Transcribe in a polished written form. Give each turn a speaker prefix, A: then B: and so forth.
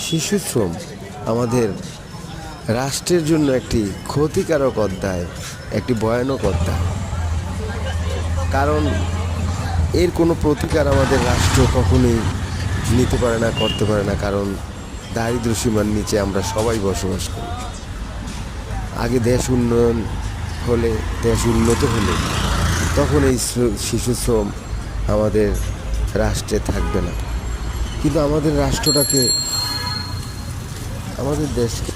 A: শিশু শ্রম আমাদের রাষ্ট্রের জন্য একটি ক্ষতিকারক অধ্যায়, একটি ভয়ানক অধ্যায়। কারণ এর কোনো প্রতিকার আমাদের রাষ্ট্র কখনোই নিতে পারে না, করতে পারে না। কারণ দারিদ্র সীমার নিচে আমরা সবাই বসবাস করি। আগে দেশ উন্নয়ন হলে, দেশ উন্নত হলে তখন এই শিশু শ্রম আমাদের রাষ্ট্রে থাকবে না। কিন্তু আমাদের রাষ্ট্রটাকে, আমাদের দেশকে